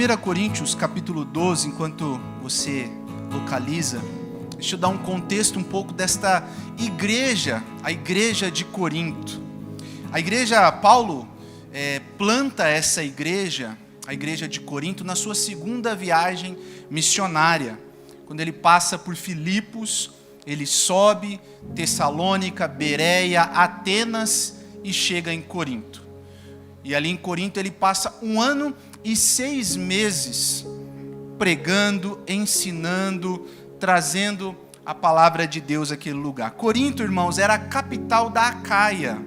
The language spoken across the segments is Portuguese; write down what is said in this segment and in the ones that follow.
1 Coríntios capítulo 12, enquanto você localiza, deixa eu dar um contexto um pouco desta igreja, a igreja de Corinto. A igreja, Paulo planta essa igreja, a igreja de Corinto, na sua segunda viagem missionária. Quando ele passa por Filipos, ele sobe Tessalônica, Bereia, Atenas e chega em Corinto. E ali em Corinto ele passa 1 ano e 6 meses pregando, ensinando, trazendo a palavra de Deus àquele lugar. Corinto, irmãos, era a capital da Acaia.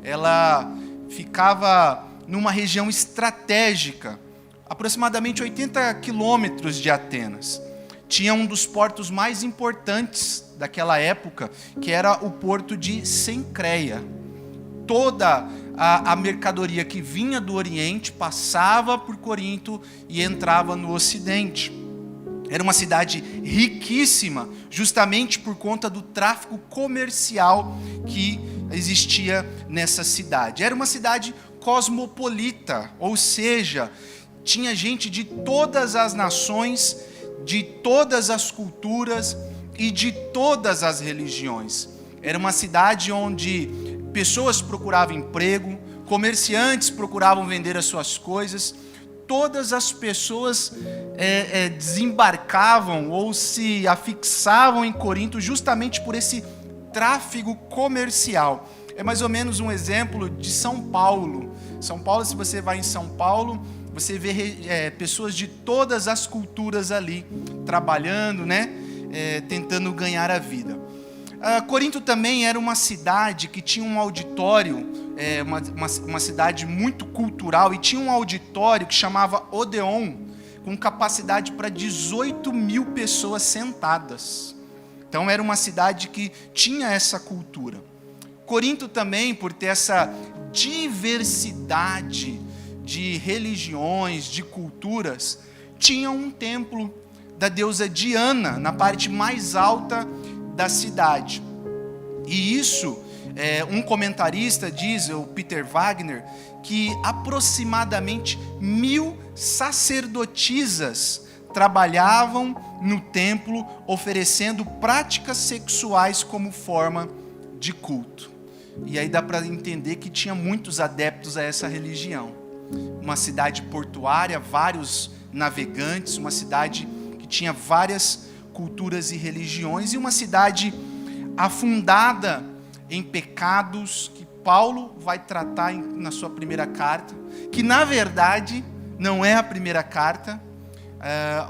Ela ficava numa região estratégica, aproximadamente 80 quilômetros de Atenas. Tinha um dos portos mais importantes daquela época, que era o porto de Cencreia. Toda a mercadoria que vinha do Oriente passava por Corinto e entrava no Ocidente. Era uma cidade riquíssima, justamente por conta do tráfico comercial que existia nessa cidade. Era uma cidade cosmopolita, ou seja, tinha gente de todas as nações, de todas as culturas e de todas as religiões. Era uma cidade onde pessoas procuravam emprego, comerciantes procuravam vender as suas coisas, todas as pessoas desembarcavam ou se afixavam em Corinto justamente por esse tráfego comercial. É mais ou menos um exemplo de São Paulo. São Paulo, se você vai em São Paulo, você vê pessoas de todas as culturas ali, trabalhando, tentando ganhar a vida. Corinto também era uma cidade que tinha um auditório, uma cidade muito cultural, e tinha um auditório que chamava Odeon, com capacidade para 18 mil pessoas sentadas. Então era uma cidade que tinha essa cultura. Corinto também, por ter essa diversidade de religiões, de culturas, tinha um templo da deusa Diana, na parte mais alta da cidade. E isso, um comentarista diz, o Peter Wagner, que aproximadamente 1000 sacerdotisas trabalhavam no templo, oferecendo práticas sexuais como forma de culto. E aí dá para entender que tinha muitos adeptos a essa religião. Uma cidade portuária, vários navegantes, uma cidade que tinha várias culturas e religiões, e uma cidade afundada em pecados que Paulo vai tratar na sua primeira carta, que na verdade não é a primeira carta.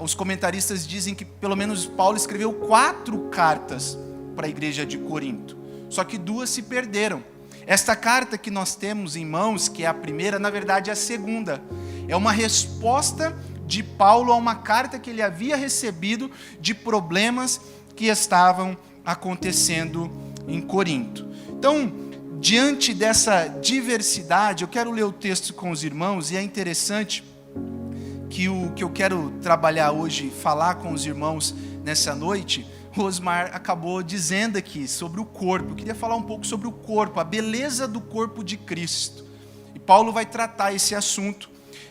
Os comentaristas dizem que pelo menos Paulo escreveu 4 cartas para a igreja de Corinto, só que 2 se perderam. Esta carta que nós temos em mãos, que é a primeira, na verdade é a segunda. É uma resposta de Paulo a uma carta que ele havia recebido de problemas que estavam acontecendo em Corinto. Então, diante dessa diversidade, eu quero ler o texto com os irmãos, e é interessante que o que eu quero trabalhar hoje, falar com os irmãos nessa noite, o Osmar acabou dizendo aqui sobre o corpo. Eu queria falar um pouco sobre o corpo, a beleza do corpo de Cristo. E Paulo vai tratar esse assunto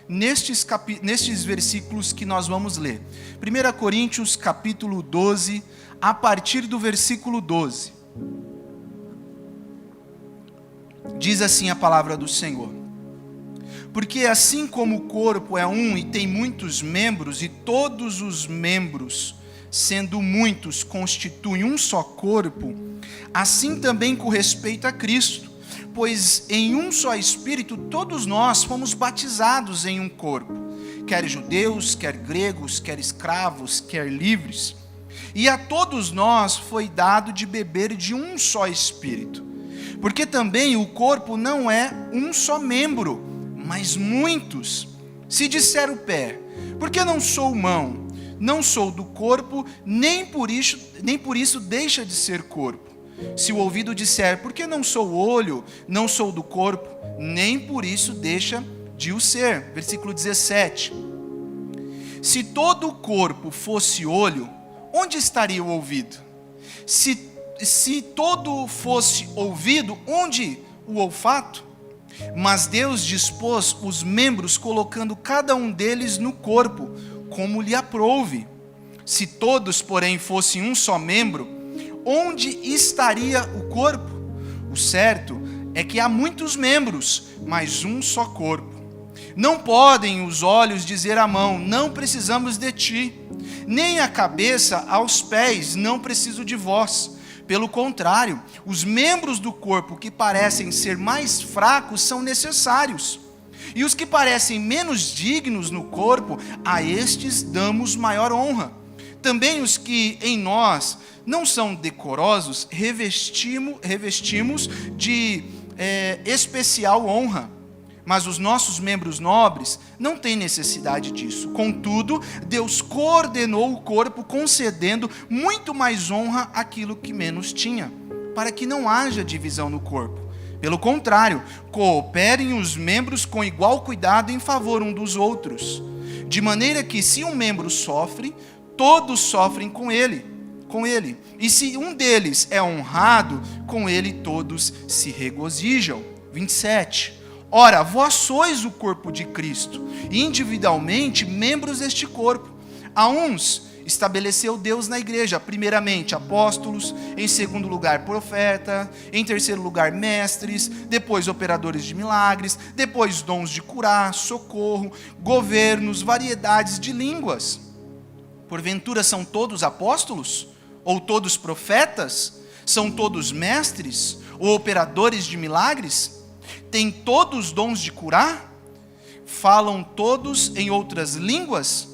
nestes versículos que nós vamos ler. 1 Coríntios capítulo 12, a partir do versículo 12. Diz assim a palavra do Senhor: porque assim como o corpo é um e tem muitos membros, e todos os membros, sendo muitos, constituem um só corpo, assim também com respeito a Cristo. Pois em um só Espírito todos nós fomos batizados em um corpo, quer judeus, quer gregos, quer escravos, quer livres. E a todos nós foi dado de beber de um só Espírito. Porque também o corpo não é um só membro, mas muitos. Se disser o pé, porque não sou mão, não sou do corpo, nem por isso deixa de ser corpo. Se o ouvido disser, porque não sou olho, não sou do corpo, nem por isso deixa de o ser. Versículo 17. Se todo o corpo fosse olho, onde estaria o ouvido? Se todo fosse ouvido, onde o olfato? Mas Deus dispôs os membros, colocando cada um deles no corpo, como lhe aprouve. Se todos, porém, fossem um só membro, onde estaria o corpo? O certo é que há muitos membros, mas um só corpo. Não podem os olhos dizer à mão, não precisamos de ti, nem a cabeça aos pés, não preciso de vós. Pelo contrário, os membros do corpo que parecem ser mais fracos são necessários. E os que parecem menos dignos no corpo, a estes damos maior honra. Também os que em nós não são decorosos, revestimos de especial honra. Mas os nossos membros nobres não têm necessidade disso. Contudo, Deus coordenou o corpo, concedendo muito mais honra àquilo que menos tinha, para que não haja divisão no corpo. Pelo contrário, cooperem os membros com igual cuidado em favor um dos outros, de maneira que se um membro sofre, todos sofrem com ele. E se um deles é honrado, com ele todos se regozijam. 27. Ora, vós sois o corpo de Cristo, e individualmente membros deste corpo. A uns estabeleceu Deus na igreja, primeiramente apóstolos, em segundo lugar profeta, em terceiro lugar mestres, depois operadores de milagres, depois dons de curar, socorro, governos, variedades de línguas. Porventura são todos apóstolos? Ou todos profetas? São todos mestres? Ou operadores de milagres? Têm todos dons de curar? Falam todos em outras línguas?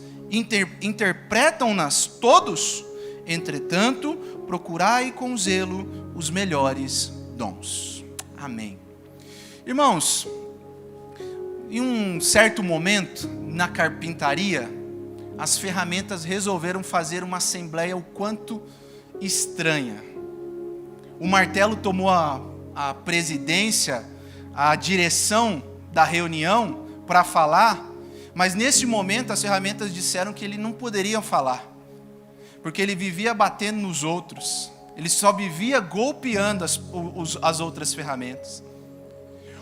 Interpretam-nas todos? Entretanto, procurai com zelo os melhores dons. Amém. Irmãos, em um certo momento, na carpintaria, as ferramentas resolveram fazer uma assembleia o quanto estranha. O martelo tomou a presidência, a direção da reunião para falar, mas nesse momento as ferramentas disseram que ele não poderia falar, porque ele vivia batendo nos outros, ele só vivia golpeando as outras ferramentas.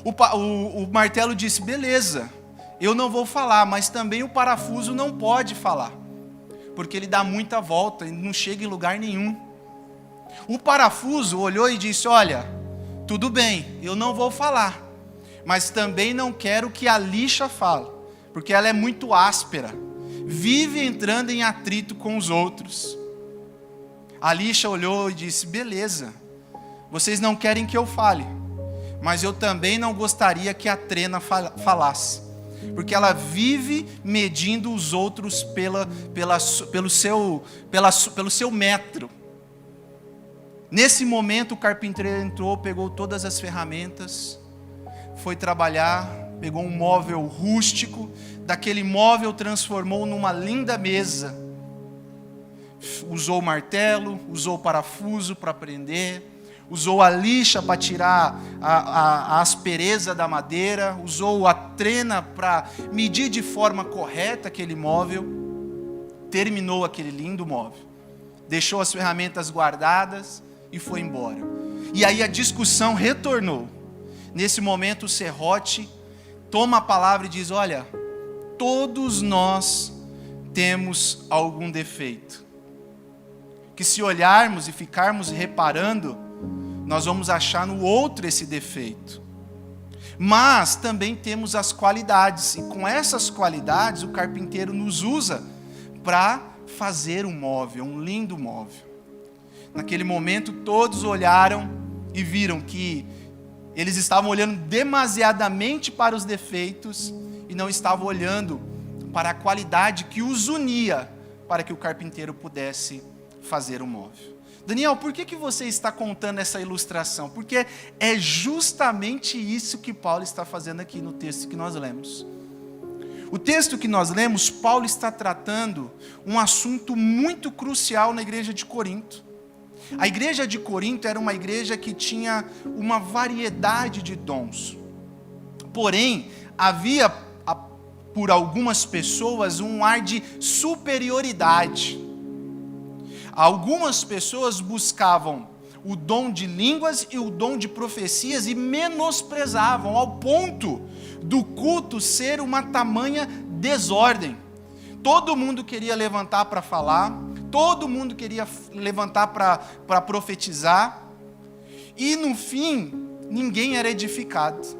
O martelo disse, beleza, eu não vou falar, mas também o parafuso não pode falar, porque ele dá muita volta e não chega em lugar nenhum. O parafuso olhou e disse, olha, tudo bem, eu não vou falar, mas também não quero que a lixa fale, porque ela é muito áspera, vive entrando em atrito com os outros. A lixa olhou e disse, beleza, vocês não querem que eu fale, mas eu também não gostaria que a trena falasse, porque ela vive medindo os outros pelo seu metro. Nesse momento o carpinteiro entrou, pegou todas as ferramentas, foi trabalhar, pegou um móvel rústico, daquele móvel transformou numa linda mesa, usou o martelo, usou o parafuso para prender, usou a lixa para tirar a aspereza da madeira, usou a trena para medir de forma correta aquele móvel, terminou aquele lindo móvel, deixou as ferramentas guardadas e foi embora. E aí a discussão retornou. Nesse momento o serrote toma a palavra e diz, olha, todos nós temos algum defeito, que se olharmos e ficarmos reparando, nós vamos achar no outro esse defeito. Mas também temos as qualidades, e com essas qualidades o carpinteiro nos usa para fazer um móvel, um lindo móvel. Naquele momento todos olharam e viram que eles estavam olhando demasiadamente para os defeitos e não estavam olhando para a qualidade que os unia para que o carpinteiro pudesse fazer o móvel. Daniel, por que você está contando essa ilustração? Porque é justamente isso que Paulo está fazendo aqui no texto que nós lemos. O texto que nós lemos, Paulo está tratando um assunto muito crucial na igreja de Corinto. A igreja de Corinto era uma igreja que tinha uma variedade de dons. Porém, havia por algumas pessoas um ar de superioridade. Algumas pessoas buscavam o dom de línguas e o dom de profecias e menosprezavam, ao ponto do culto ser uma tamanha desordem. Todo mundo queria levantar para falar, todo mundo queria levantar para profetizar, e no fim, ninguém era edificado.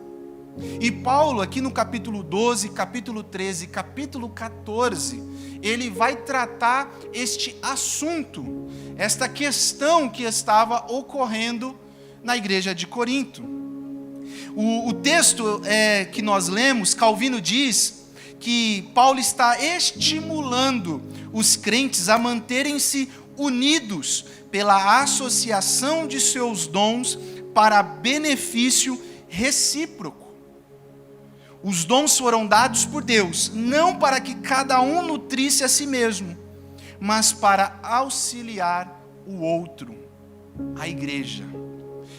E Paulo, aqui no capítulo 12, capítulo 13, capítulo 14, ele vai tratar este assunto, esta questão que estava ocorrendo na igreja de Corinto. O texto que nós lemos, Calvino diz que Paulo está estimulando os crentes a manterem-se unidos pela associação de seus dons para benefício recíproco. Os dons foram dados por Deus, não para que cada um nutrisse a si mesmo, mas para auxiliar o outro, a igreja.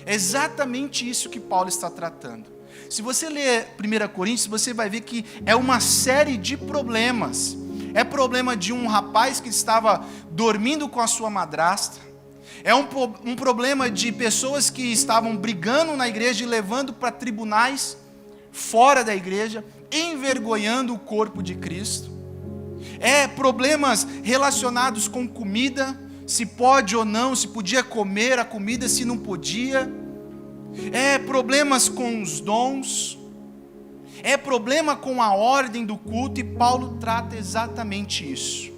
É exatamente isso que Paulo está tratando. Se você ler 1 Coríntios, você vai ver que é uma série de problemas. É problema de um rapaz que estava dormindo com a sua madrasta. É um problema de pessoas que estavam brigando na igreja e levando para tribunais fora da igreja, envergonhando o corpo de Cristo. É problemas relacionados com comida, se pode ou não, se podia comer a comida, se não podia. É problemas com os dons. É problema com a ordem do culto, e Paulo trata exatamente isso.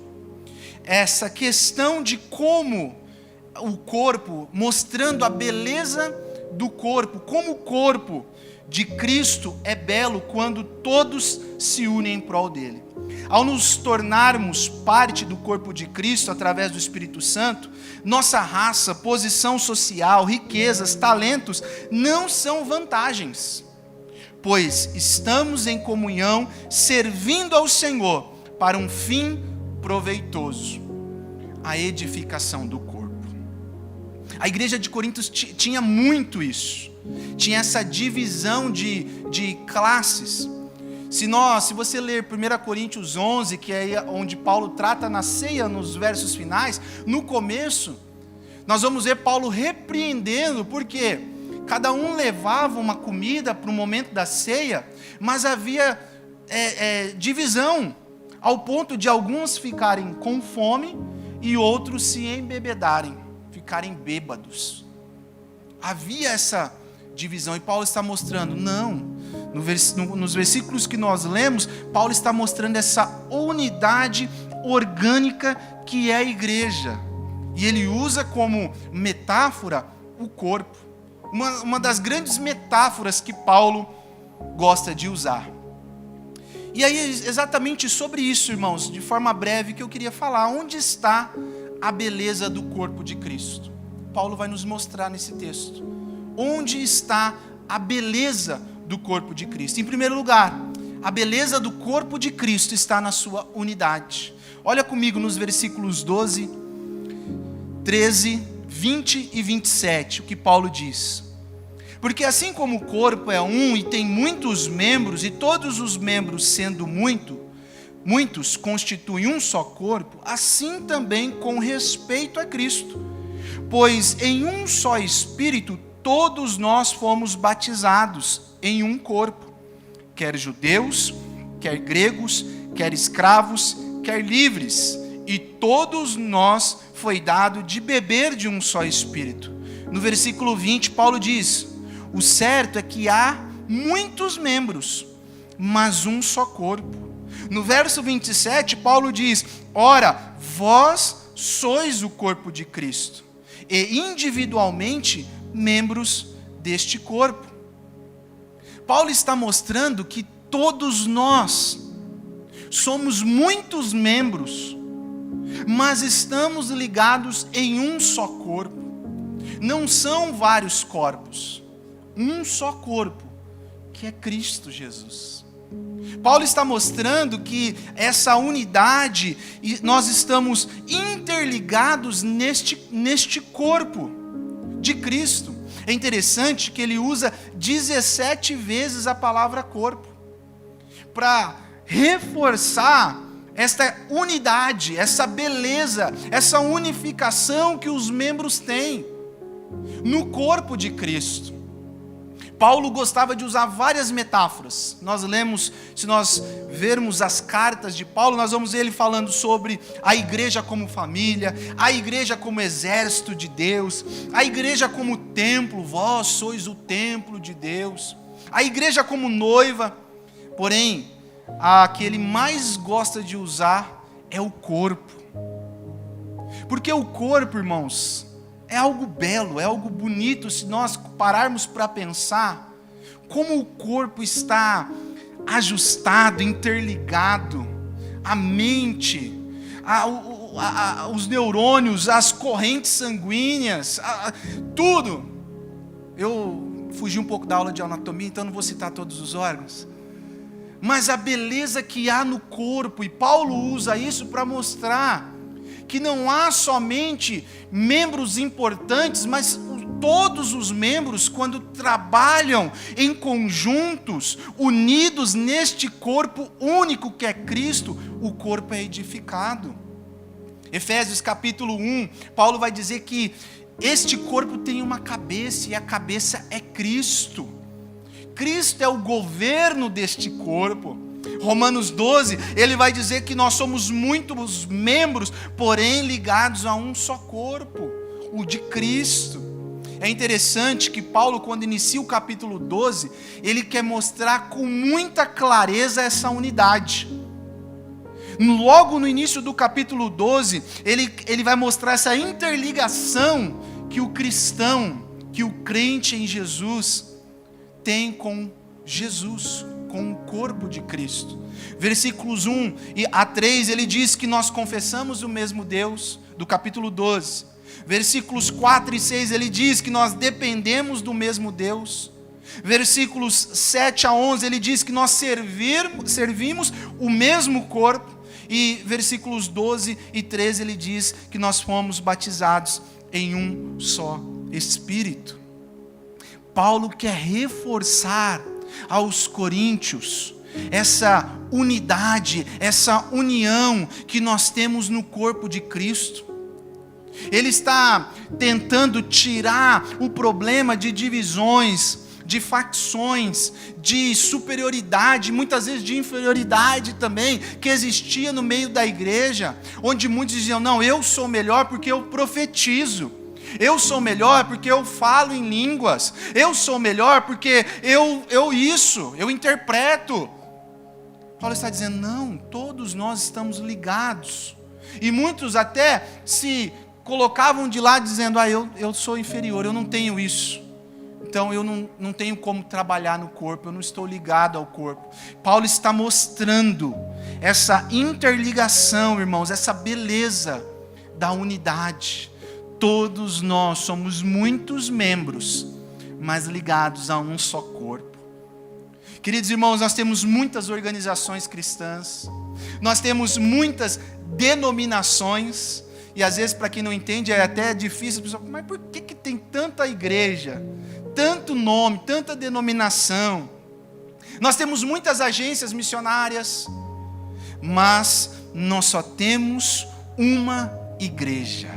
Essa questão de como o corpo, mostrando a beleza do corpo, como o corpo de Cristo é belo quando todos se unem em prol dele. Ao nos tornarmos parte do corpo de Cristo através do Espírito Santo, nossa raça, posição social, riquezas, talentos não são vantagens, pois estamos em comunhão servindo ao Senhor para um fim proveitoso, a edificação do corpo. A igreja de Corinto tinha muito isso. Tinha essa divisão de classes. Se você ler 1 Coríntios 11, que é onde Paulo trata na ceia, nos versos finais, no começo, nós vamos ver Paulo repreendendo, porque cada um levava uma comida para o momento da ceia, mas havia divisão, ao ponto de alguns ficarem com fome e outros se embebedarem, ficarem bêbados. Havia essa divisão, e Paulo está mostrando, não, nos versículos que nós lemos, Paulo está mostrando essa unidade orgânica que é a igreja, e ele usa como metáfora o corpo, uma das grandes metáforas que Paulo gosta de usar. E aí é exatamente sobre isso, irmãos, de forma breve, que eu queria falar. Onde está a beleza do corpo de Cristo? Paulo vai nos mostrar nesse texto. Onde está a beleza do corpo de Cristo? Em primeiro lugar, a beleza do corpo de Cristo está na sua unidade. Olha comigo nos versículos 12, 13, 20 e 27, o que Paulo diz. Porque assim como o corpo é um e tem muitos membros, e todos os membros sendo muitos constituem um só corpo, assim também com respeito a Cristo. Pois em um só Espírito todos nós fomos batizados em um corpo, quer judeus, quer gregos, quer escravos, quer livres, e todos nós foi dado de beber de um só Espírito. No versículo 20, Paulo diz: o certo é que há muitos membros, mas um só corpo. No verso 27, Paulo diz: ora, vós sois o corpo de Cristo, e individualmente membros deste corpo. Paulo está mostrando que todos nós somos muitos membros, mas estamos ligados em um só corpo. Não são vários corpos, um só corpo, que é Cristo Jesus. Paulo está mostrando que essa unidade, nós estamos interligados neste corpo de Cristo. É interessante que ele usa 17 vezes a palavra corpo, para reforçar esta unidade, essa beleza, essa unificação que os membros têm. no corpo de Cristo. Paulo gostava de usar várias metáforas. Nós lemos, se nós vermos as cartas de Paulo, nós vamos ver ele falando sobre a igreja como família, a igreja como exército de Deus, a igreja como templo, vós sois o templo de Deus, a igreja como noiva. Porém, a que ele mais gosta de usar é o corpo. Porque o corpo, irmãos, é algo belo, é algo bonito, se nós pararmos para pensar como o corpo está ajustado, interligado, a mente, os neurônios, as correntes sanguíneas, tudo. Eu fugi um pouco da aula de anatomia, então não vou citar todos os órgãos, mas a beleza que há no corpo, e Paulo usa isso para mostrar que não há somente membros importantes, mas todos os membros, quando trabalham em conjuntos, unidos neste corpo único que é Cristo, o corpo é edificado. Efésios capítulo 1, Paulo vai dizer que este corpo tem uma cabeça, e a cabeça é Cristo. Cristo é o governo deste corpo. Romanos 12, ele vai dizer que nós somos muitos membros, porém ligados a um só corpo, o de Cristo. É interessante que Paulo, quando inicia o capítulo 12, ele quer mostrar com muita clareza essa unidade. Logo no início do capítulo 12, ele vai mostrar essa interligação que o cristão, que o crente em Jesus tem com Jesus, com o corpo de Cristo. Versículos 1 a 3, ele diz que nós confessamos o mesmo Deus, do capítulo 12. Versículos 4 e 6, ele diz que nós dependemos do mesmo Deus. Versículos 7 a 11, ele diz que nós servimos o mesmo corpo. E versículos 12 e 13, ele diz que nós fomos batizados em um só Espírito. Paulo quer reforçar aos coríntios essa unidade, essa união que nós temos no corpo de Cristo. Ele está tentando tirar o problema de divisões, de facções, de superioridade, muitas vezes de inferioridade também, que existia no meio da igreja, onde muitos diziam, não, eu sou melhor porque eu profetizo, eu sou melhor porque eu falo em línguas, eu sou melhor porque eu interpreto. Paulo está dizendo, não, todos nós estamos ligados. E muitos até se colocavam de lado dizendo, eu sou inferior, eu não tenho isso. Então eu não tenho como trabalhar no corpo, eu não estou ligado ao corpo. Paulo está mostrando essa interligação, irmãos, essa beleza da unidade. Todos nós somos muitos membros, mas ligados a um só corpo. Queridos irmãos, nós temos muitas organizações cristãs, nós temos muitas denominações, e às vezes para quem não entende é até difícil, mas por que tem tanta igreja, tanto nome, tanta denominação? Nós temos muitas agências missionárias, mas nós só temos uma igreja,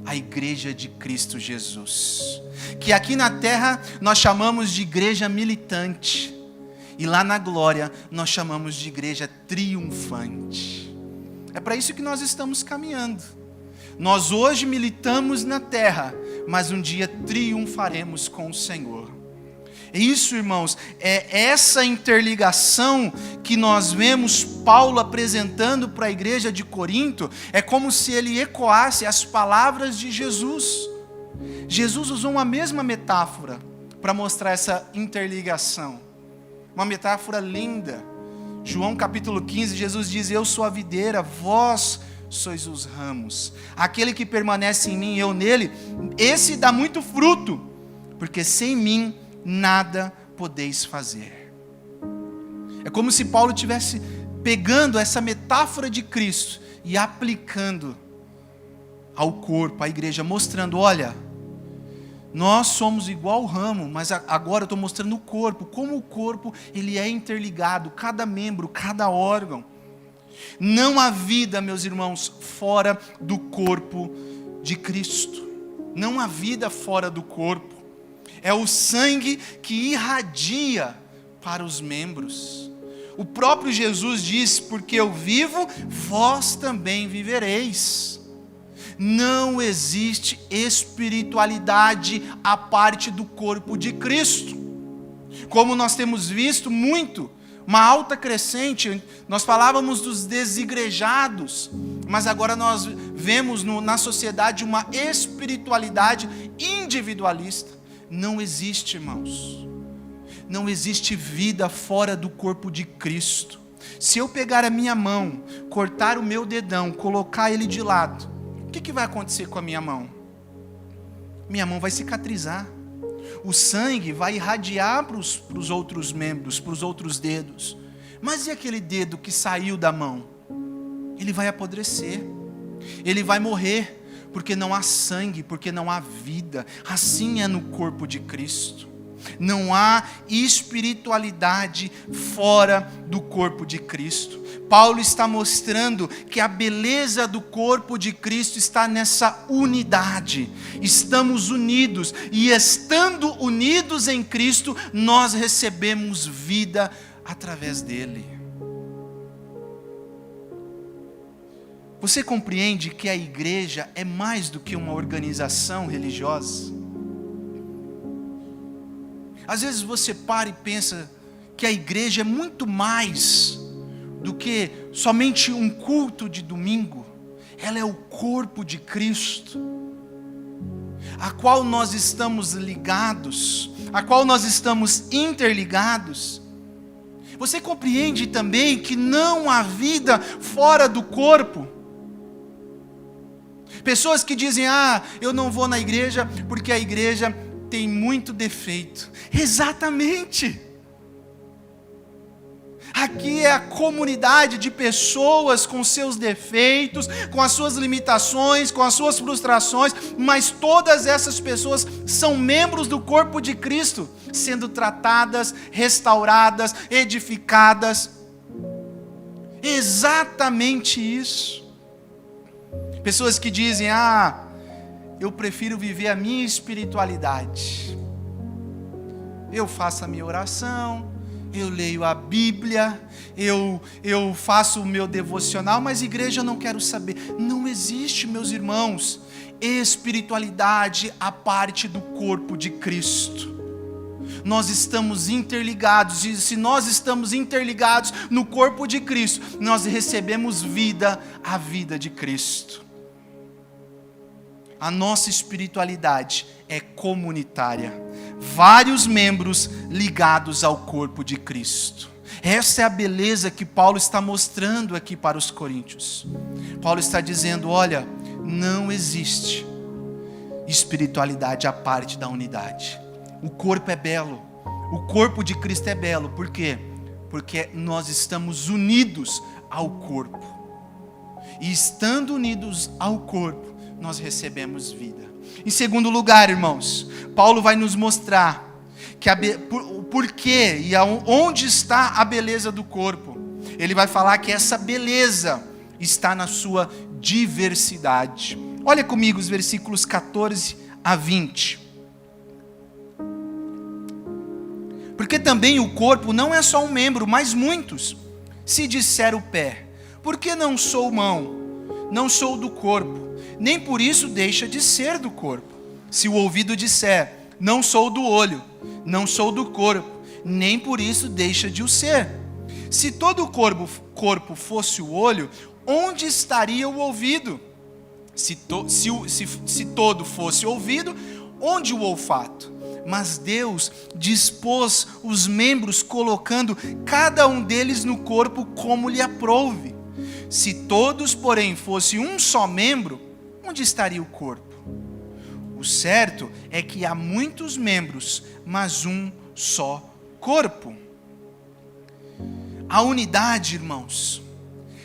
a igreja de Cristo Jesus, que aqui na terra nós chamamos de igreja militante, e lá na glória nós chamamos de igreja triunfante. É para isso que nós estamos caminhando. Nós hoje militamos na terra, mas um dia triunfaremos com o Senhor. Isso, irmãos, é essa interligação que nós vemos Paulo apresentando para a igreja de Corinto. É como se ele ecoasse as palavras de Jesus. Jesus usou uma mesma metáfora para mostrar essa interligação. Uma metáfora linda. João capítulo 15, Jesus diz, eu sou a videira, vós sois os ramos. Aquele que permanece em mim e eu nele, esse dá muito fruto, porque sem mim nada podeis fazer. É como se Paulo estivesse pegando essa metáfora de Cristo e aplicando ao corpo, à igreja, mostrando, olha, nós somos igual o ramo, mas agora eu estou mostrando o corpo, como o corpo ele é interligado, cada membro, cada órgão. Não há vida, meus irmãos, fora do corpo de Cristo. não há vida fora do corpo. É o sangue que irradia para os membros. O próprio Jesus disse: porque eu vivo, vós também vivereis. Não existe espiritualidade à parte do corpo de Cristo. Como nós temos visto muito, uma alta crescente, nós falávamos dos desigrejados, mas agora nós vemos na sociedade uma espiritualidade individualista. Não existe, irmãos. Não existe vida fora do corpo de Cristo. Se eu pegar a minha mão, cortar o meu dedão, colocar ele de lado, o que vai acontecer com a minha mão? Minha mão vai cicatrizar. O sangue vai irradiar para os outros membros, para os outros dedos. Mas e aquele dedo que saiu da mão? Ele vai apodrecer. Ele vai morrer, porque não há sangue, porque não há vida. Assim é no corpo de Cristo. Não há espiritualidade fora do corpo de Cristo. Paulo está mostrando que a beleza do corpo de Cristo está nessa unidade. Estamos unidos, e estando unidos em Cristo, nós recebemos vida através dele. Você compreende que a igreja é mais do que uma organização religiosa? Às vezes você para e pensa que a igreja é muito mais do que somente um culto de domingo. Ela é o corpo de Cristo, a qual nós estamos ligados, a qual nós estamos interligados. Você compreende também que não há vida fora do corpo? Pessoas que dizem: eu não vou na igreja porque a igreja tem muito defeito. Exatamente. Aqui é a comunidade de pessoas com seus defeitos, com as suas limitações, com as suas frustrações, mas todas essas pessoas são membros do corpo de Cristo, sendo tratadas, restauradas, edificadas. Exatamente isso. Pessoas que dizem: eu prefiro viver a minha espiritualidade. Eu faço a minha oração, eu leio a Bíblia, eu faço o meu devocional, mas igreja eu não quero saber. Não existe, meus irmãos, espiritualidade à parte do corpo de Cristo. Nós estamos interligados, e se nós estamos interligados no corpo de Cristo, nós recebemos vida, a vida de Cristo. A nossa espiritualidade é comunitária. Vários membros ligados ao corpo de Cristo. Essa é a beleza que Paulo está mostrando aqui para os coríntios. Paulo está dizendo: olha, não existe espiritualidade à parte da unidade. O corpo é belo. O corpo de Cristo é belo. Por quê? Porque nós estamos unidos ao corpo. E estando unidos ao corpo, nós recebemos vida. Em segundo lugar, irmãos, Paulo vai nos mostrar que por quê e onde está a beleza do corpo. Ele vai falar que essa beleza está na sua diversidade. Olha comigo os versículos 14 a 20. Porque também o corpo não é só um membro, mas muitos. Se disser o pé: por que não sou mão? Não sou do corpo. Nem por isso deixa de ser do corpo. Se o ouvido disser: não sou do olho, não sou do corpo, nem por isso deixa de o ser. Se todo o corpo fosse o olho, onde estaria o ouvido? Se todo fosse ouvido, onde o olfato? Mas Deus dispôs os membros, colocando cada um deles no corpo como lhe aprouve. Se todos, porém, fossem um só membro, onde estaria o corpo? O certo é que há muitos membros, mas um só corpo. A unidade, irmãos,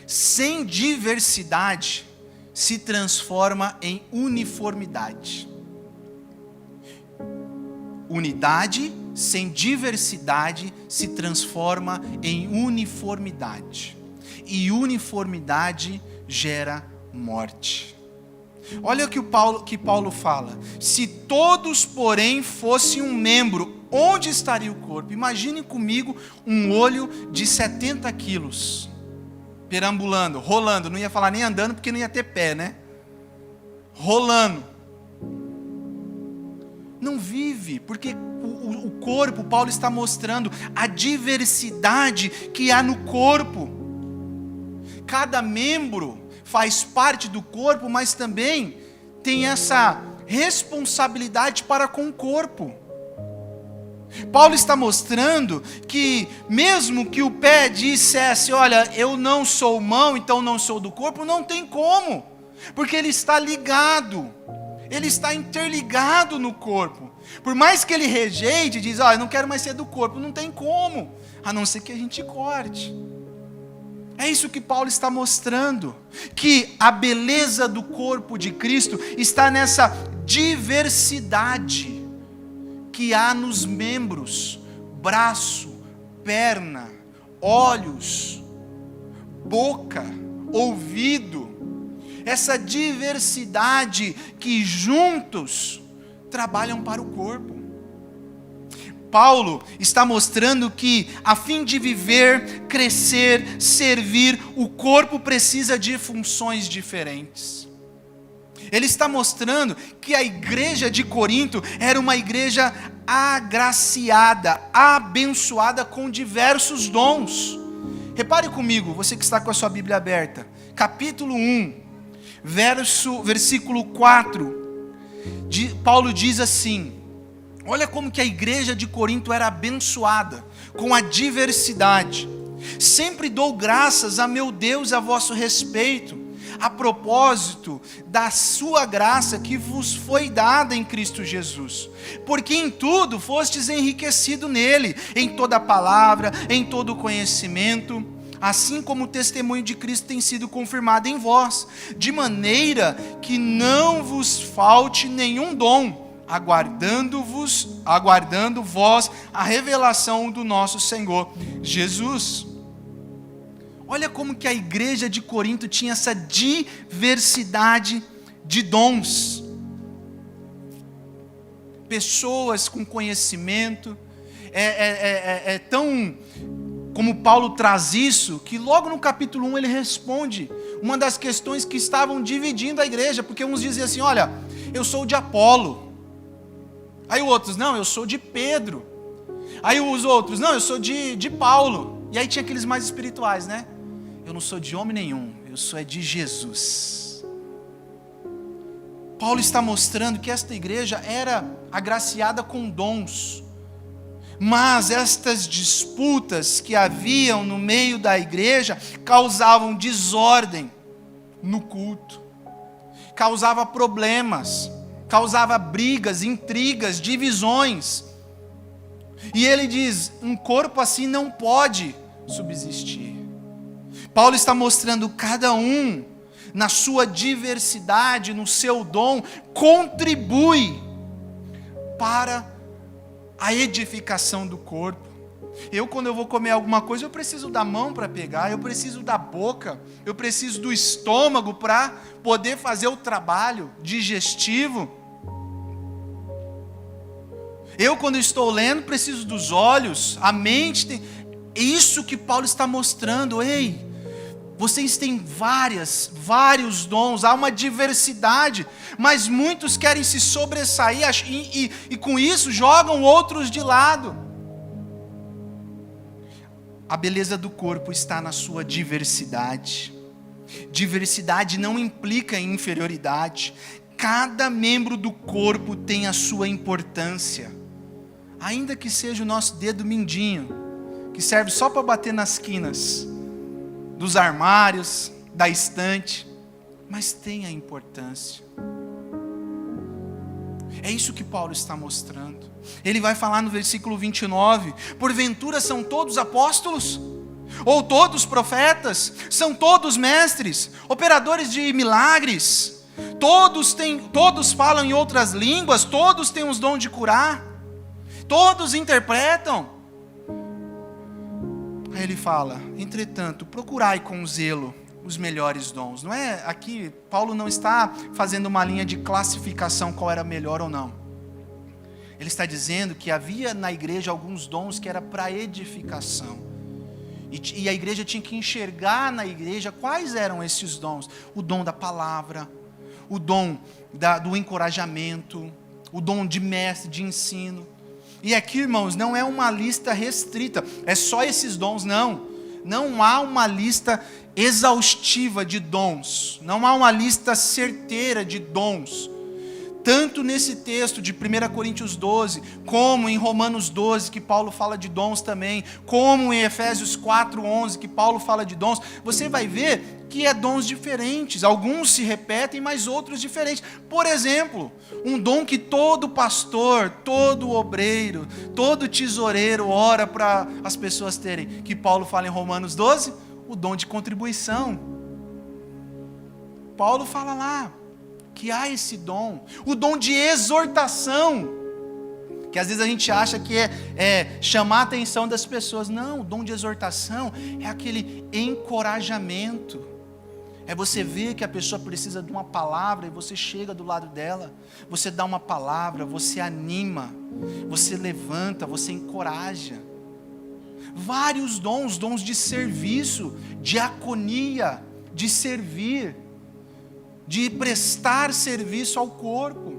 sem diversidade, se transforma em uniformidade. Unidade sem diversidade se transforma em uniformidade. E uniformidade gera morte. Olha o que Paulo fala. Se todos, porém, fossem um membro, onde estaria o corpo? Imagine comigo um olho de 70 quilos, perambulando, rolando. Não ia falar nem andando, porque não ia ter pé, né? Rolando. Não vive, porque o corpo, Paulo está mostrando a diversidade que há no corpo. Cada membro faz parte do corpo, mas também tem essa responsabilidade para com o corpo. Paulo está mostrando que mesmo que o pé dissesse, olha, eu não sou mão, então não sou do corpo, não tem como, porque ele está ligado, ele está interligado no corpo. Por mais que ele rejeite, diz, olha, eu não quero mais ser do corpo, não tem como, a não ser que a gente corte. É isso que Paulo está mostrando, que a beleza do corpo de Cristo está nessa diversidade que há nos membros, braço, perna, olhos, boca, ouvido, essa diversidade que juntos trabalham para o corpo. Paulo está mostrando que, a fim de viver, crescer, servir, o corpo precisa de funções diferentes. Ele está mostrando que a igreja de Corinto era uma igreja agraciada, abençoada com diversos dons. Repare comigo, você que está com a sua Bíblia aberta, capítulo 1, versículo 4, Paulo diz assim: olha como que a igreja de Corinto era abençoada, com a diversidade. Sempre dou graças a meu Deus a vosso respeito, a propósito da sua graça que vos foi dada em Cristo Jesus, porque em tudo fostes enriquecido nele, em toda palavra, em todo conhecimento, assim como o testemunho de Cristo tem sido confirmado em vós, de maneira que não vos falte nenhum dom, aguardando vós a revelação do nosso Senhor Jesus. Olha como que a igreja de Corinto tinha essa diversidade de dons. Pessoas com conhecimento. É tão... Como Paulo traz isso, que logo no capítulo 1 ele responde uma das questões que estavam dividindo a igreja. Porque uns diziam assim, olha, eu sou de Apolo. Aí os outros, não, eu sou de Pedro. Aí os outros, não, eu sou de Paulo. E aí tinha aqueles mais espirituais, né? Eu não sou de homem nenhum, eu sou de Jesus. Paulo está mostrando que esta igreja era agraciada com dons, mas estas disputas que haviam no meio da igreja causavam desordem no culto, causava problemas, causava brigas, intrigas, divisões. E ele diz, um corpo assim não pode subsistir. Paulo está mostrando cada um, na sua diversidade, no seu dom, contribui para a edificação do corpo. Quando eu vou comer alguma coisa, eu preciso da mão para pegar, eu preciso da boca, eu preciso do estômago para poder fazer o trabalho digestivo. Quando estou lendo, preciso dos olhos, a mente. É isso que Paulo está mostrando. Ei, vocês têm vários dons, há uma diversidade, mas muitos querem se sobressair e com isso jogam outros de lado. A beleza do corpo está na sua diversidade. Diversidade não implica em inferioridade. Cada membro do corpo tem a sua importância. Ainda que seja o nosso dedo mindinho, que serve só para bater nas quinas dos armários, da estante, mas tem a importância. É isso que Paulo está mostrando. Ele vai falar no versículo 29, porventura são todos apóstolos? Ou todos profetas? São todos mestres? Operadores de milagres? Todos falam em outras línguas? Todos têm os dons de curar? Todos interpretam? Aí ele fala, entretanto, procurai com zelo os melhores dons. Não é aqui, Paulo não está fazendo uma linha de classificação qual era melhor ou não. Ele está dizendo que havia na igreja alguns dons que era para edificação. E a igreja tinha que enxergar na igreja quais eram esses dons. O dom da palavra, o dom do encorajamento, o dom de mestre, de ensino. E aqui, irmãos, não é uma lista restrita, é só esses dons, não. Não há uma lista exaustiva de dons, não há uma lista certeira de dons. Tanto nesse texto de 1 Coríntios 12, como em Romanos 12, que Paulo fala de dons também, como em Efésios 4:11, que Paulo fala de dons, você vai ver que é dons diferentes. Alguns se repetem, mas outros diferentes. Por exemplo, um dom que todo pastor, todo obreiro, todo tesoureiro ora para as pessoas terem, que Paulo fala em Romanos 12, o dom de contribuição. Paulo fala lá que há esse dom, o dom de exortação, que às vezes a gente acha que é chamar a atenção das pessoas. Não, o dom de exortação é aquele encorajamento, é você ver que a pessoa precisa de uma palavra e você chega do lado dela, você dá uma palavra, você anima, você levanta, você encoraja. Vários dons, dons de serviço, diaconia, de servir, de prestar serviço ao corpo.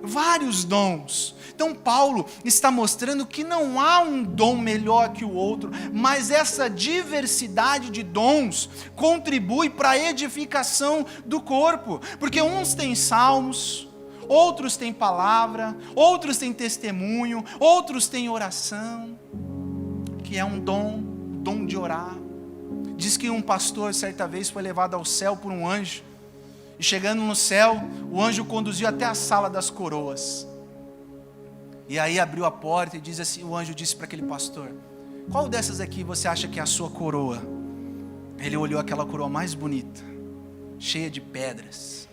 Vários dons. Então Paulo está mostrando que não há um dom melhor que o outro, mas essa diversidade de dons contribui para a edificação do corpo, porque uns têm salmos, outros têm palavra, outros têm testemunho, outros têm oração, que é um dom de orar. Diz que um pastor certa vez foi levado ao céu por um anjo, e chegando no céu, o anjo conduziu até a sala das coroas. E aí abriu a porta e diz assim, o anjo disse para aquele pastor: qual dessas aqui você acha que é a sua coroa? Ele olhou aquela coroa mais bonita, cheia de pedras,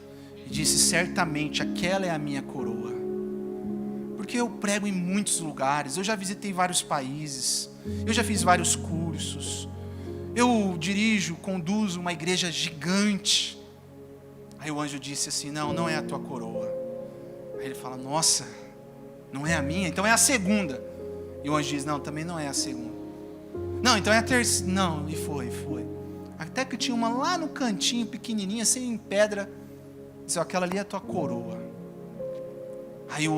e disse: certamente aquela é a minha coroa. Porque eu prego em muitos lugares, eu já visitei vários países, eu já fiz vários cursos, eu conduzo uma igreja gigante. Aí o anjo disse assim: não é a tua coroa. Aí ele fala: nossa, não é a minha? Então é a segunda. E o anjo diz: não, também não é a segunda. Não, então é a terceira. Não, e foi. Até que tinha uma lá no cantinho, pequenininha, sem pedra. Disse: aquela ali é a tua coroa. Aí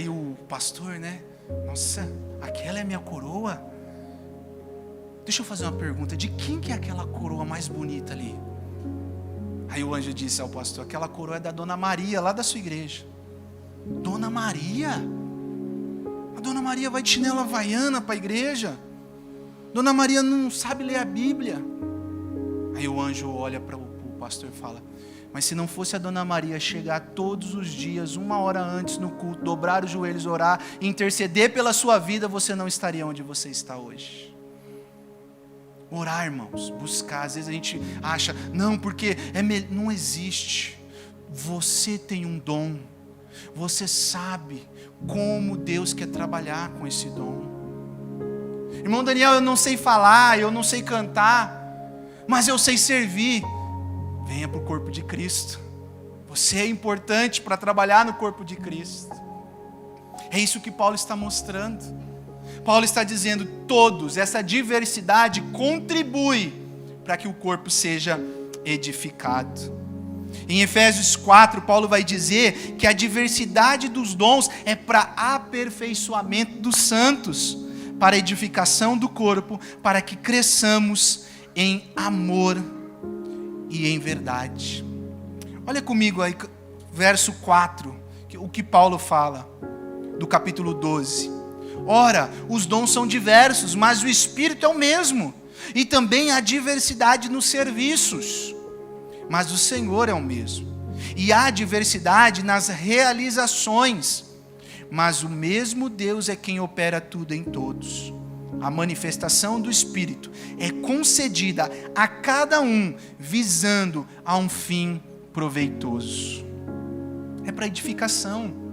o pastor, né? Nossa, aquela é a minha coroa? Deixa eu fazer uma pergunta: de quem que é aquela coroa mais bonita ali? Aí o anjo disse ao pastor: aquela coroa é da Dona Maria, lá da sua igreja. Dona Maria? A Dona Maria vai de chinela havaiana para a igreja. Dona Maria não sabe ler a Bíblia. Aí o anjo olha para o pastor e fala: mas se não fosse a Dona Maria chegar todos os dias, 1 hora antes no culto, dobrar os joelhos, orar, interceder pela sua vida, você não estaria onde você está hoje. Orar, irmãos, buscar. Às vezes a gente acha, não, porque não existe. Você tem um dom. Você sabe como Deus quer trabalhar com esse dom. Irmão Daniel, eu não sei falar, eu não sei cantar, mas eu sei servir. Venha para o corpo de Cristo. Você é importante para trabalhar no corpo de Cristo. É isso que Paulo está mostrando. Paulo está dizendo, todos, essa diversidade contribui para que o corpo seja edificado. Em Efésios 4, Paulo vai dizer que a diversidade dos dons é para aperfeiçoamento dos santos, para a edificação do corpo, para que cresçamos em amor e em verdade. Olha comigo aí, verso 4, o que Paulo fala, do capítulo 12. Ora, os dons são diversos, mas o Espírito é o mesmo. E também há diversidade nos serviços, mas o Senhor é o mesmo. E há diversidade nas realizações, mas o mesmo Deus é quem opera tudo em todos. A manifestação do Espírito é concedida a cada um, visando a um fim proveitoso. É para edificação.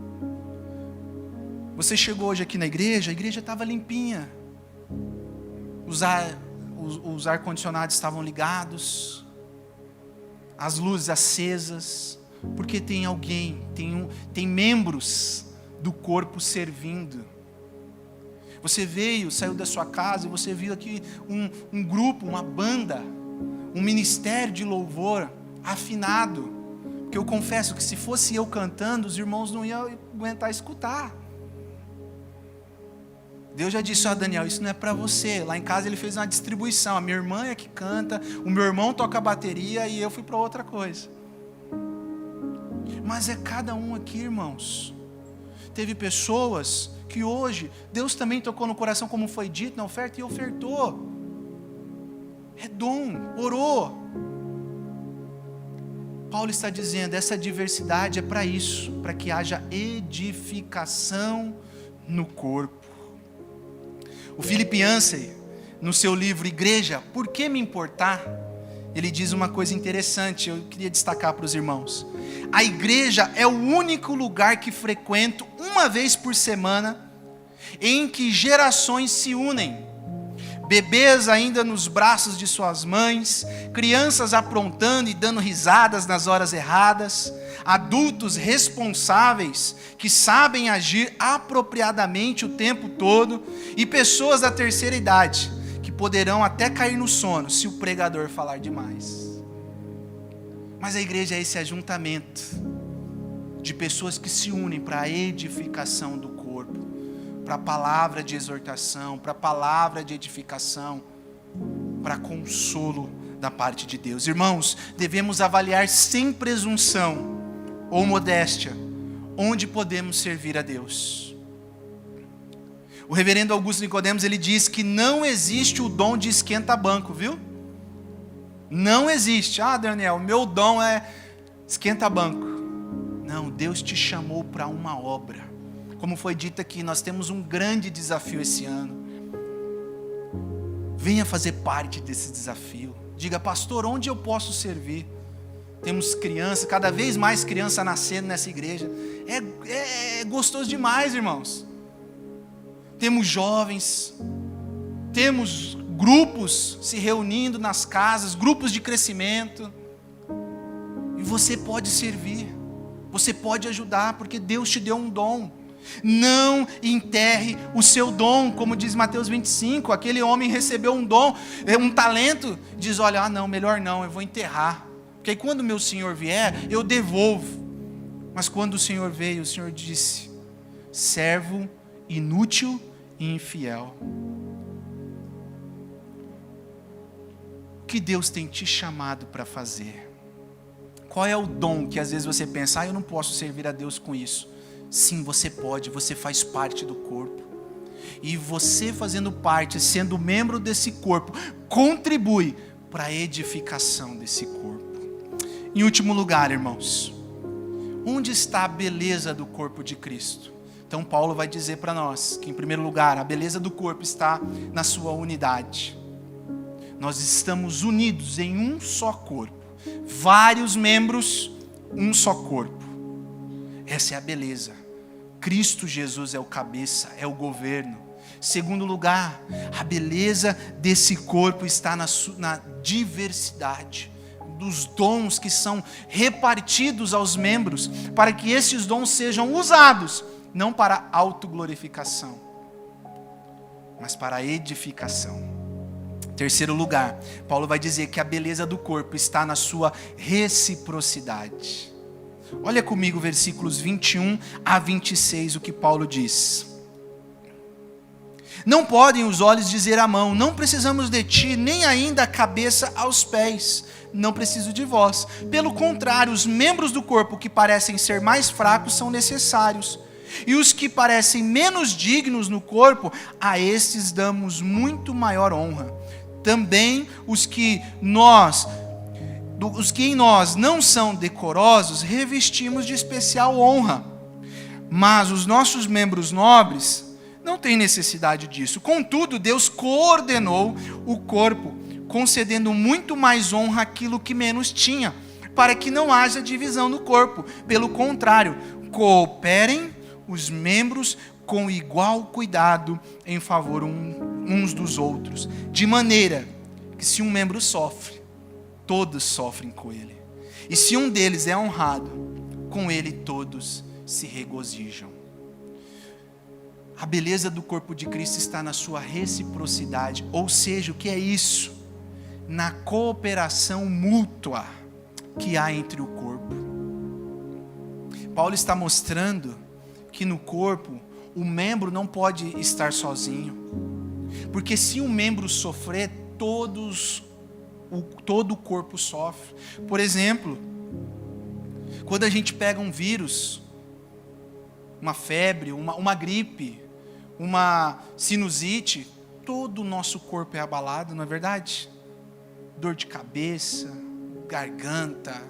Você chegou hoje aqui na igreja, a igreja estava limpinha. Os ar-condicionados estavam ligados. as luzes acesas, porque tem alguém, tem membros do corpo servindo. Você saiu da sua casa e você viu aqui um grupo, uma banda, um ministério de louvor afinado. Porque eu confesso que se fosse eu cantando, os irmãos não iam aguentar escutar. Deus já disse: Daniel, isso não é para você. Lá em casa ele fez uma distribuição. A minha irmã é que canta, o meu irmão toca a bateria e eu fui para outra coisa. Mas é cada um aqui, irmãos. Teve pessoas que hoje, Deus também tocou no coração, como foi dito na oferta, e ofertou. É dom, orou. Paulo está dizendo, essa diversidade é para isso, para que haja edificação no corpo. O Philip Yancey, no seu livro Igreja, Por que me importar? Ele diz uma coisa interessante, eu queria destacar para os irmãos. A igreja é o único lugar que frequento uma vez por semana, em que gerações se unem. Bebês ainda nos braços de suas mães, crianças aprontando e dando risadas nas horas erradas, adultos responsáveis que sabem agir apropriadamente o tempo todo e pessoas da terceira idade que poderão até cair no sono se o pregador falar demais. Mas a igreja é esse ajuntamento de pessoas que se unem para a edificação do corpo, para a palavra de exortação, para a palavra de edificação, para consolo da parte de Deus. Irmãos, devemos avaliar sem presunção ou modéstia onde podemos servir a Deus. O reverendo Augusto Nicodemos, ele diz que não existe o dom de esquenta-banco, viu? Não existe. Daniel, meu dom é esquenta-banco. Não, Deus te chamou para uma obra. Como foi dito aqui, nós temos um grande desafio esse ano. Venha fazer parte desse desafio. Diga, pastor, onde eu posso servir? Temos crianças, cada vez mais criança nascendo nessa igreja. É gostoso demais, irmãos. Temos jovens, temos grupos se reunindo nas casas, grupos de crescimento. E você pode servir, você pode ajudar, porque Deus te deu um dom. Não enterre o seu dom, como diz Mateus 25, aquele homem recebeu um dom, um talento, diz, olha, não, melhor não, eu vou enterrar, porque aí quando meu Senhor vier, eu devolvo. Mas quando o Senhor veio, o Senhor disse, servo inútil e infiel. O que Deus tem te chamado para fazer? Qual é o dom que às vezes você pensa, eu não posso servir a Deus com isso? Sim, você pode, você faz parte do corpo. E você fazendo parte, sendo membro desse corpo, contribui para a edificação desse corpo. Em último lugar, irmãos, onde está a beleza do corpo de Cristo? Então Paulo vai dizer para nós que, em primeiro lugar, a beleza do corpo está na sua unidade. Nós estamos unidos em um só corpo. Vários membros, um só corpo. Essa é a beleza. Cristo Jesus é o cabeça, é o governo. Segundo lugar, a beleza desse corpo está na diversidade dos dons que são repartidos aos membros, para que esses dons sejam usados, não para autoglorificação, mas para edificação. Terceiro lugar, Paulo vai dizer que a beleza do corpo está na sua reciprocidade. Olha comigo versículos 21 a 26, o que Paulo diz. Não podem os olhos dizer à mão, não precisamos de ti, nem ainda a cabeça aos pés, não preciso de vós. Pelo contrário, os membros do corpo que parecem ser mais fracos são necessários. E os que parecem menos dignos no corpo, a estes damos muito maior honra. Também os que em nós não são decorosos, revestimos de especial honra. Mas os nossos membros nobres não têm necessidade disso. Contudo, Deus coordenou o corpo, concedendo muito mais honra àquilo que menos tinha, para que não haja divisão no corpo. Pelo contrário, cooperem os membros com igual cuidado em favor uns dos outros, de maneira que se um membro sofre, todos sofrem com ele. E se um deles é honrado, com ele todos se regozijam. A beleza do corpo de Cristo está na sua reciprocidade. Ou seja, o que é isso? Na cooperação mútua que há entre o corpo. Paulo está mostrando que no corpo o membro não pode estar sozinho. Porque se um membro sofrer, todo o corpo sofre. Por exemplo, quando a gente pega um vírus, uma febre, uma gripe, uma sinusite, todo o nosso corpo é abalado, não é verdade? Dor de cabeça, garganta,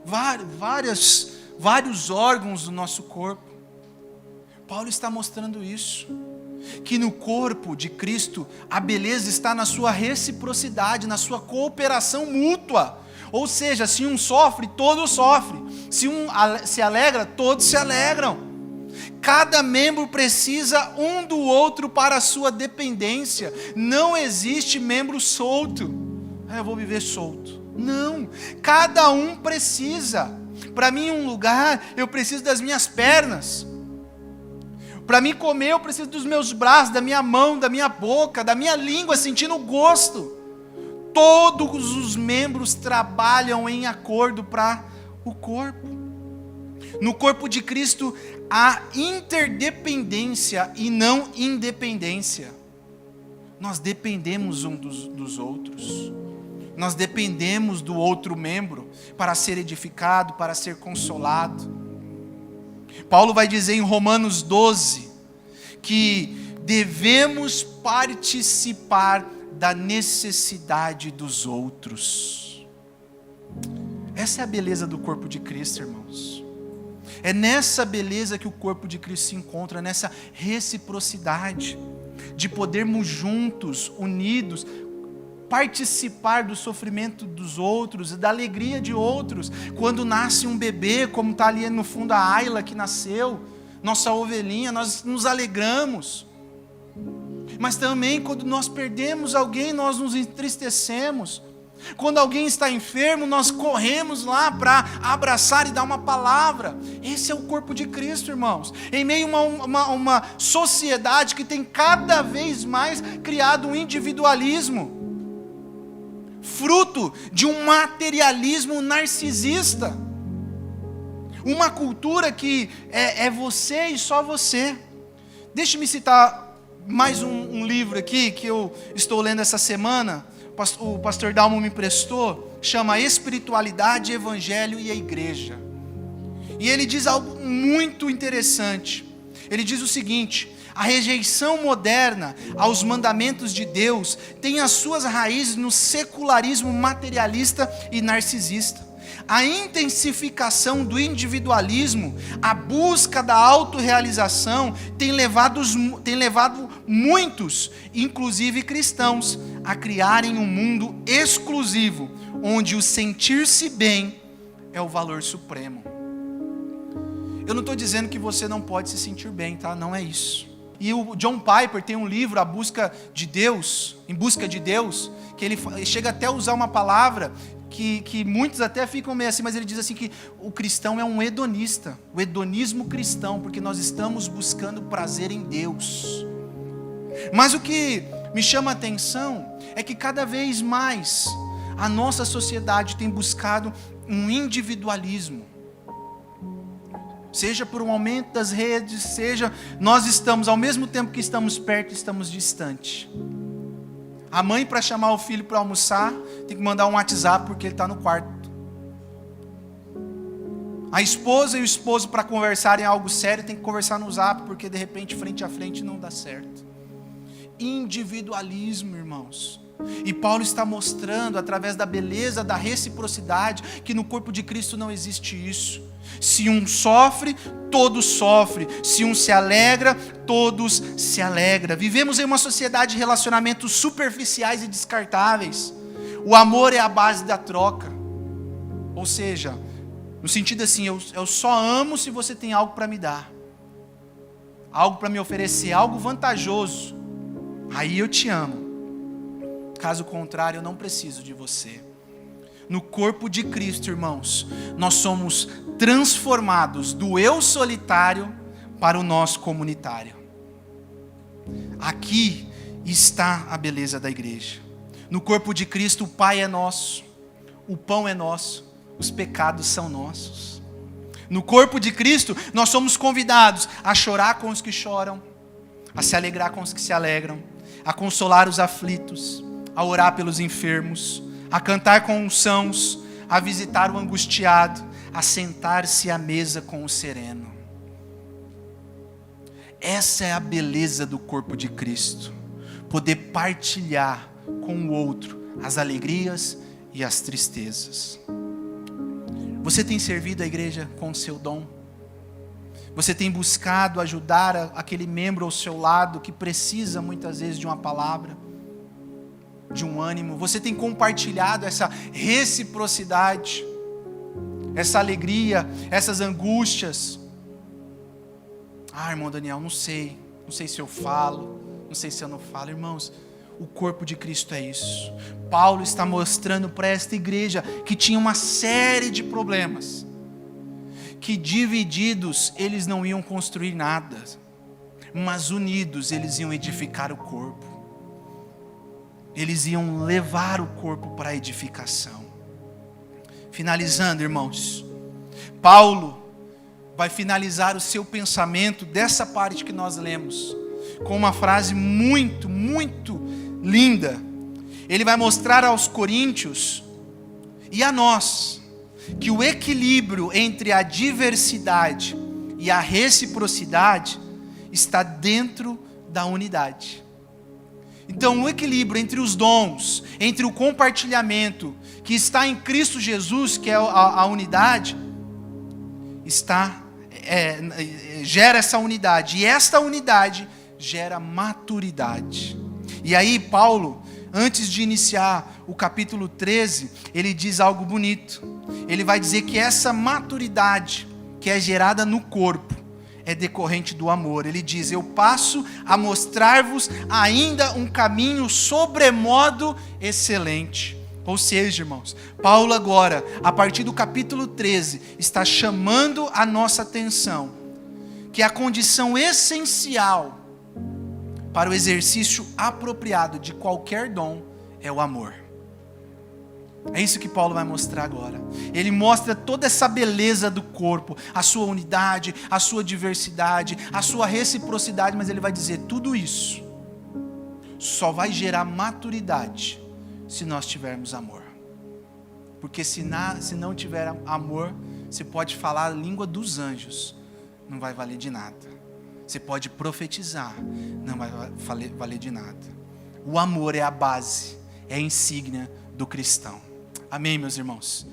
vários órgãos do nosso corpo. Paulo está mostrando isso, que no corpo de Cristo a beleza está na sua reciprocidade, na sua cooperação mútua. Ou seja, se um sofre, todos sofrem. Se um se alegra, todos se alegram. Cada membro precisa um do outro para a sua dependência. Não existe membro solto. Eu vou viver solto. Não, cada um precisa. Para mim, um lugar, eu preciso das minhas pernas. Para mim comer, eu preciso dos meus braços, da minha mão, da minha boca, da minha língua, sentindo o gosto. Todos os membros trabalham em acordo para o corpo. No corpo de Cristo há interdependência e não independência. Nós dependemos um dos outros. Nós dependemos do outro membro para ser edificado, para ser consolado. Paulo vai dizer em Romanos 12 que devemos participar da necessidade dos outros. Essa é a beleza do corpo de Cristo, irmãos. É nessa beleza que o corpo de Cristo se encontra, nessa reciprocidade, de podermos juntos, unidos, participar do sofrimento dos outros e da alegria de outros. Quando nasce um bebê, como está ali no fundo a Ayla que nasceu, nossa ovelhinha, nós nos alegramos. Mas também quando nós perdemos alguém, nós nos entristecemos. Quando alguém está enfermo, nós corremos lá para abraçar e dar uma palavra. Esse é o corpo de Cristo, irmãos. Em meio a uma sociedade que tem cada vez mais criado um individualismo, fruto de um materialismo narcisista. Uma cultura que é você e só você. Deixe-me citar mais um livro aqui que eu estou lendo essa semana. O pastor Dalmo me emprestou, chama Espiritualidade, Evangelho e a Igreja. E ele diz algo muito interessante. Ele diz o seguinte: a rejeição moderna aos mandamentos de Deus tem as suas raízes no secularismo materialista e narcisista. A intensificação do individualismo, a busca da autorrealização, tem levado muitos, inclusive cristãos, a criarem um mundo exclusivo, onde o sentir-se bem é o valor supremo. Eu não estou dizendo que você não pode se sentir bem, tá? Não é isso. E o John Piper tem um livro, Em Busca de Deus, que ele chega até a usar uma palavra que muitos até ficam meio assim, mas ele diz assim que o cristão é um hedonista, o hedonismo cristão, porque nós estamos buscando prazer em Deus. Mas o que me chama a atenção é que cada vez mais a nossa sociedade tem buscado um individualismo. Seja por um aumento das redes, seja nós estamos, ao mesmo tempo que estamos perto, estamos distante. A mãe, para chamar o filho para almoçar, tem que mandar um WhatsApp porque ele está no quarto. A esposa e o esposo, para conversarem algo sério, tem que conversar no Zap, porque de repente, frente a frente, não dá certo. Individualismo, irmãos. E Paulo está mostrando, através da beleza, da reciprocidade, que no corpo de Cristo não existe isso. Se um sofre, todos sofrem. Se um se alegra, todos se alegram. Vivemos em uma sociedade de relacionamentos superficiais e descartáveis. O amor é a base da troca. Ou seja, no sentido assim, eu só amo se você tem algo para me dar. Algo para me oferecer, algo vantajoso. Aí eu te amo. Caso contrário, eu não preciso de você. No corpo de Cristo, irmãos, nós somos transformados do eu solitário para o nós comunitário. Aqui está a beleza da igreja. No corpo de Cristo, o Pai é nosso, o pão é nosso, os pecados são nossos. No corpo de Cristo, nós somos convidados a chorar com os que choram, a se alegrar com os que se alegram, a consolar os aflitos, a orar pelos enfermos, a cantar com os sãos, a visitar o angustiado, a sentar-se à mesa com o sereno. Essa é a beleza do corpo de Cristo. Poder partilhar com o outro as alegrias e as tristezas. Você tem servido a igreja com o seu dom? Você tem buscado ajudar aquele membro ao seu lado que precisa muitas vezes de uma palavra, de um ânimo? Você tem compartilhado essa reciprocidade, essa alegria, essas angústias? Irmão Daniel, não sei se eu falo, não sei se eu não falo. Irmãos, o corpo de Cristo é isso. Paulo está mostrando para esta igreja que tinha uma série de problemas, que divididos eles não iam construir nada, mas unidos eles iam edificar o corpo. Eles iam levar o corpo para a edificação. Finalizando, irmãos, Paulo vai finalizar o seu pensamento dessa parte que nós lemos com uma frase muito, muito linda. Ele vai mostrar aos coríntios e a nós que o equilíbrio entre a diversidade e a reciprocidade está dentro da unidade. Então, o equilíbrio entre os dons, entre o compartilhamento que está em Cristo Jesus, que é a unidade, gera essa unidade. E esta unidade gera maturidade. E aí Paulo, antes de iniciar o capítulo 13, ele diz algo bonito. Ele vai dizer que essa maturidade que é gerada no corpo é decorrente do amor. Ele diz: eu passo a mostrar-vos ainda um caminho sobremodo excelente. Ou seja, irmãos, Paulo agora, a partir do capítulo 13, está chamando a nossa atenção que a condição essencial para o exercício apropriado de qualquer dom é o amor. É isso que Paulo vai mostrar agora. Ele mostra toda essa beleza do corpo, a sua unidade, a sua diversidade, a sua reciprocidade, mas ele vai dizer: tudo isso só vai gerar maturidade se nós tivermos amor. Porque se não tiver amor, você pode falar a língua dos anjos, não vai valer de nada. Você pode profetizar, não vai valer de nada. O amor é a base, é a insígnia do cristão. Amém, meus irmãos?